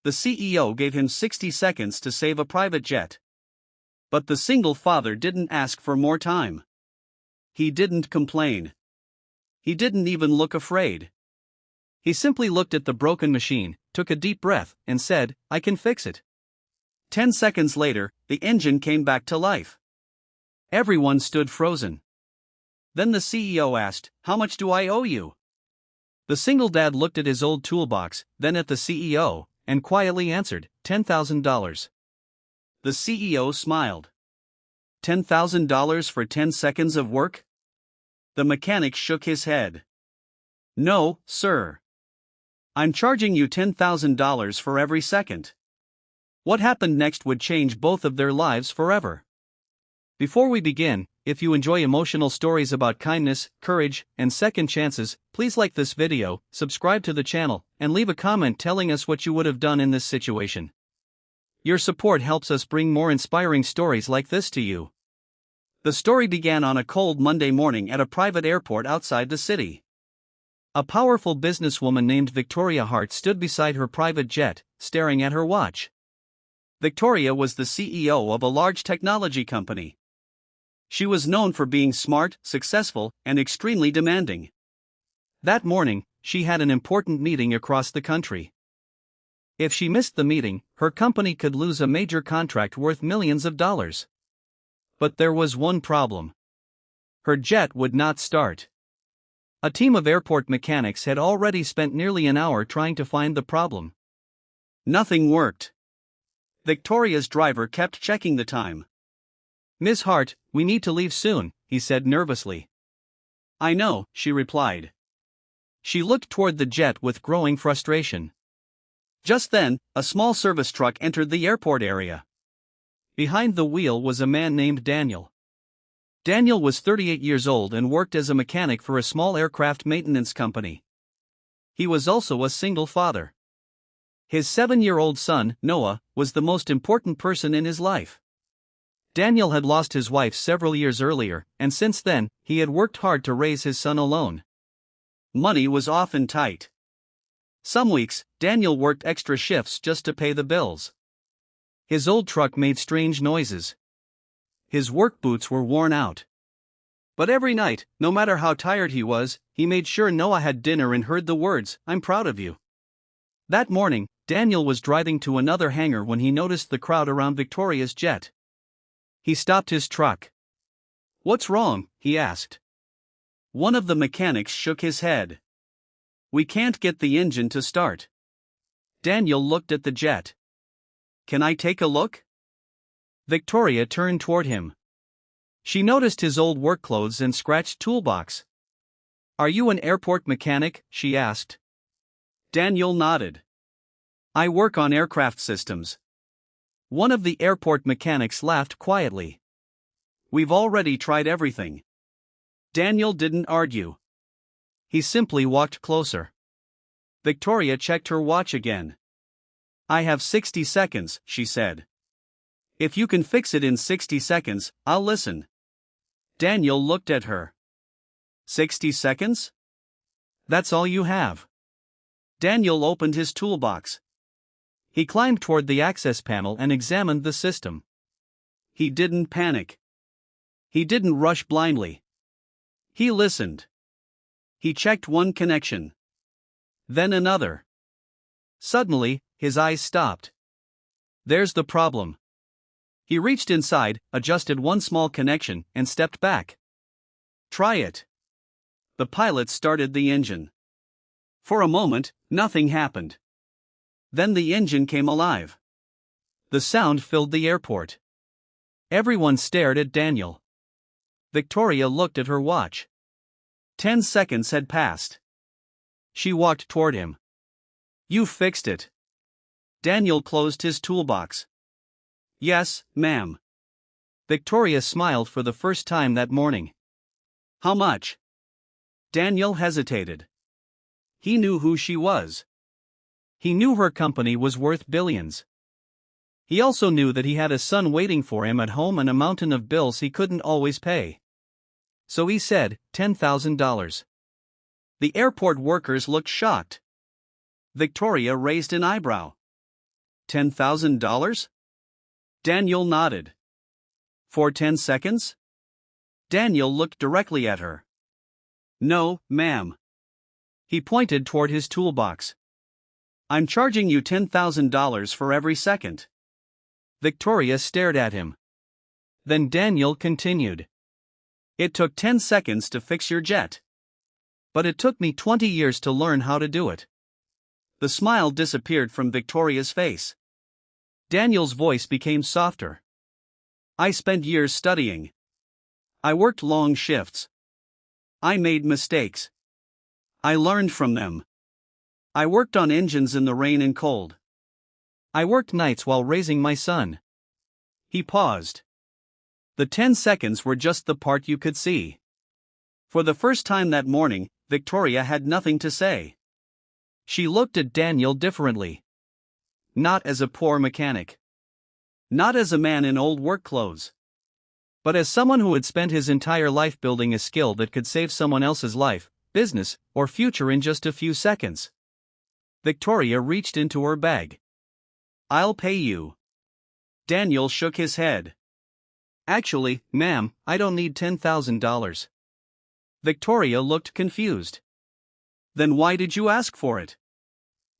the CEO gave him 60 seconds to save a private jet. But the single father didn't ask for more time. He didn't complain. He didn't even look afraid. He simply looked at the broken machine, took a deep breath, and said, "I can fix it." 10 seconds later, the engine came back to life. Everyone stood frozen. Then the CEO asked, "How much do I owe you?" The single dad looked at his old toolbox, then at the CEO, and quietly answered, $10,000. The CEO smiled. $10,000 for 10 seconds of work? The mechanic shook his head. "No, sir. I'm charging you $10,000 for every second." What happened next would change both of their lives forever. Before we begin, if you enjoy emotional stories about kindness, courage, and second chances, please like this video, subscribe to the channel, and leave a comment telling us what you would have done in this situation. Your support helps us bring more inspiring stories like this to you. The story began on a cold Monday morning at a private airport outside the city. A powerful businesswoman named Victoria Hart stood beside her private jet, staring at her watch. Victoria was the CEO of a large technology company. She was known for being smart, successful, and extremely demanding. That morning, she had an important meeting across the country. If she missed the meeting, her company could lose a major contract worth millions of dollars. But there was one problem. Her jet would not start. A team of airport mechanics had already spent nearly an hour trying to find the problem. Nothing worked. Victoria's driver kept checking the time. "Miss Hart, we need to leave soon," he said nervously. "I know," she replied. She looked toward the jet with growing frustration. Just then, a small service truck entered the airport area. Behind the wheel was a man named Daniel. Daniel was 38 years old and worked as a mechanic for a small aircraft maintenance company. He was also a single father. His 7-year-old son, Noah, was the most important person in his life. Daniel had lost his wife several years earlier, and since then, he had worked hard to raise his son alone. Money was often tight. Some weeks, Daniel worked extra shifts just to pay the bills. His old truck made strange noises. His work boots were worn out. But every night, no matter how tired he was, he made sure Noah had dinner and heard the words, "I'm proud of you." That morning, Daniel was driving to another hangar when he noticed the crowd around Victoria's jet. He stopped his truck. "What's wrong?" he asked. One of the mechanics shook his head. "We can't get the engine to start." Daniel looked at the jet. "Can I take a look?" Victoria turned toward him. She noticed his old work clothes and scratched toolbox. "Are you an airport mechanic?" she asked. Daniel nodded. "I work on aircraft systems." One of the airport mechanics laughed quietly. "We've already tried everything." Daniel didn't argue. He simply walked closer. Victoria checked her watch again. "I have 60 seconds, she said. "If you can fix it in 60 seconds, I'll listen." Daniel looked at her. 60 seconds? That's all you have. Daniel opened his toolbox. He climbed toward the access panel and examined the system. He didn't panic. He didn't rush blindly. He listened. He checked one connection. Then another. Suddenly, his eyes stopped. There's the problem. He reached inside, adjusted one small connection, and stepped back. Try it. The pilot started the engine. For a moment, nothing happened. Then the engine came alive. The sound filled the airport. Everyone stared at Daniel. Victoria looked at her watch. 10 seconds had passed. She walked toward him. You fixed it. Daniel closed his toolbox. Yes, ma'am. Victoria smiled for the first time that morning. How much? Daniel hesitated. He knew who she was. He knew her company was worth billions. He also knew that he had a son waiting for him at home and a mountain of bills he couldn't always pay. So he said, $10,000. The airport workers looked shocked. Victoria raised an eyebrow. $10,000? Daniel nodded. For 10 seconds? Daniel looked directly at her. No, ma'am. He pointed toward his toolbox. I'm charging you $10,000 for every second. Victoria stared at him. Then Daniel continued. It took 10 seconds to fix your jet. But it took me 20 years to learn how to do it. The smile disappeared from Victoria's face. Daniel's voice became softer. I spent years studying. I worked long shifts. I made mistakes. I learned from them. I worked on engines in the rain and cold. I worked nights while raising my son. He paused. The 10 seconds were just the part you could see. For the first time that morning, Victoria had nothing to say. She looked at Daniel differently. Not as a poor mechanic. Not as a man in old work clothes. But as someone who had spent his entire life building a skill that could save someone else's life, business, or future in just a few seconds. Victoria reached into her bag. I'll pay you. Daniel shook his head. Actually, ma'am, I don't need $10,000. Victoria looked confused. Then why did you ask for it?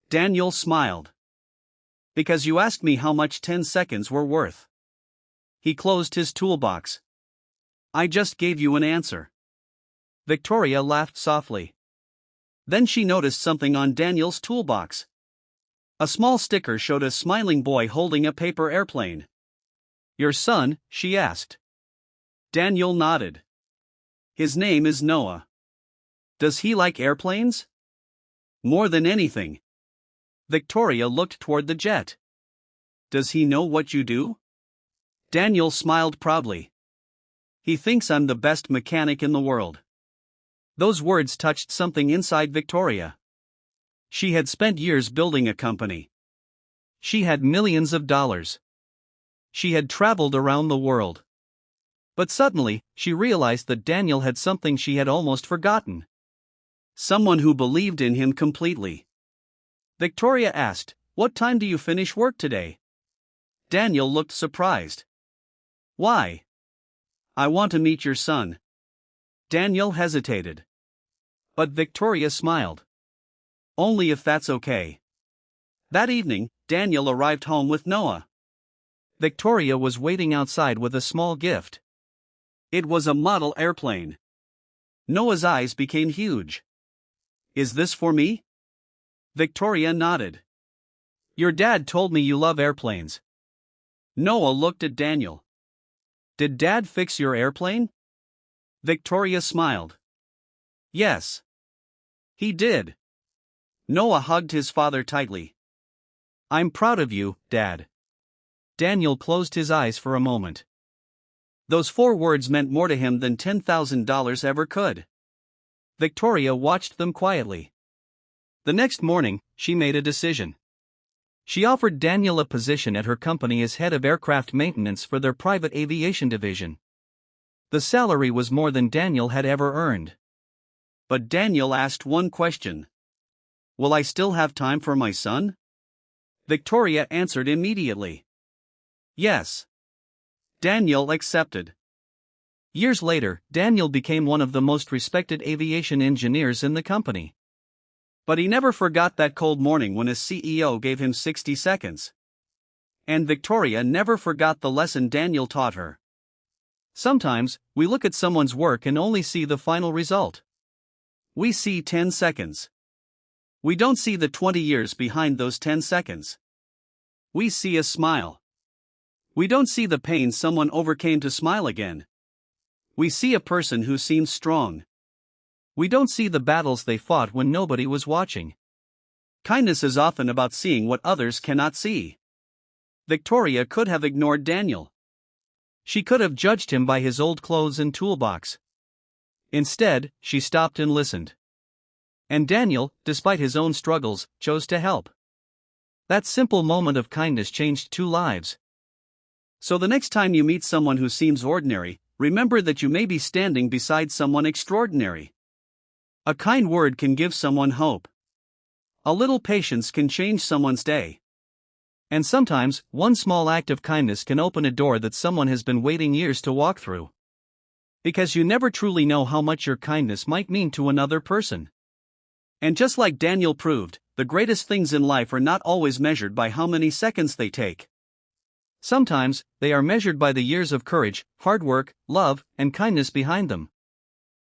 Daniel smiled. Because you asked me how much 10 seconds were worth. He closed his toolbox. I just gave you an answer. Victoria laughed softly. Then she noticed something on Daniel's toolbox. A small sticker showed a smiling boy holding a paper airplane. Your son? She asked. Daniel nodded. His name is Noah. Does he like airplanes? More than anything. Victoria looked toward the jet. Does he know what you do? Daniel smiled proudly. He thinks I'm the best mechanic in the world. Those words touched something inside Victoria. She had spent years building a company. She had millions of dollars. She had traveled around the world. But suddenly, she realized that Daniel had something she had almost forgotten. Someone who believed in him completely. Victoria asked, "What time do you finish work today?" Daniel looked surprised. Why? I want to meet your son. Daniel hesitated. But Victoria smiled. Only if that's okay. That evening, Daniel arrived home with Noah. Victoria was waiting outside with a small gift. It was a model airplane. Noah's eyes became huge. Is this for me? Victoria nodded. Your dad told me you love airplanes. Noah looked at Daniel. Did Dad fix your airplane? Victoria smiled. Yes. He did. Noah hugged his father tightly. I'm proud of you, Dad. Daniel closed his eyes for a moment. Those 4 words meant more to him than $10,000 ever could. Victoria watched them quietly. The next morning, she made a decision. She offered Daniel a position at her company as head of aircraft maintenance for their private aviation division. The salary was more than Daniel had ever earned. But Daniel asked one question. Will I still have time for my son? Victoria answered immediately. Yes. Daniel accepted. Years later, Daniel became one of the most respected aviation engineers in the company. But he never forgot that cold morning when his CEO gave him 60 seconds. And Victoria never forgot the lesson Daniel taught her. Sometimes, we look at someone's work and only see the final result. We see 10 seconds. We don't see the 20 years behind those 10 seconds. We see a smile. We don't see the pain someone overcame to smile again. We see a person who seems strong. We don't see the battles they fought when nobody was watching. Kindness is often about seeing what others cannot see. Victoria could have ignored Daniel. She could have judged him by his old clothes and toolbox. Instead, she stopped and listened. And Daniel, despite his own struggles, chose to help. That simple moment of kindness changed 2 lives. So the next time you meet someone who seems ordinary, remember that you may be standing beside someone extraordinary. A kind word can give someone hope. A little patience can change someone's day. And sometimes, one small act of kindness can open a door that someone has been waiting years to walk through. Because you never truly know how much your kindness might mean to another person. And just like Daniel proved, the greatest things in life are not always measured by how many seconds they take. Sometimes, they are measured by the years of courage, hard work, love, and kindness behind them.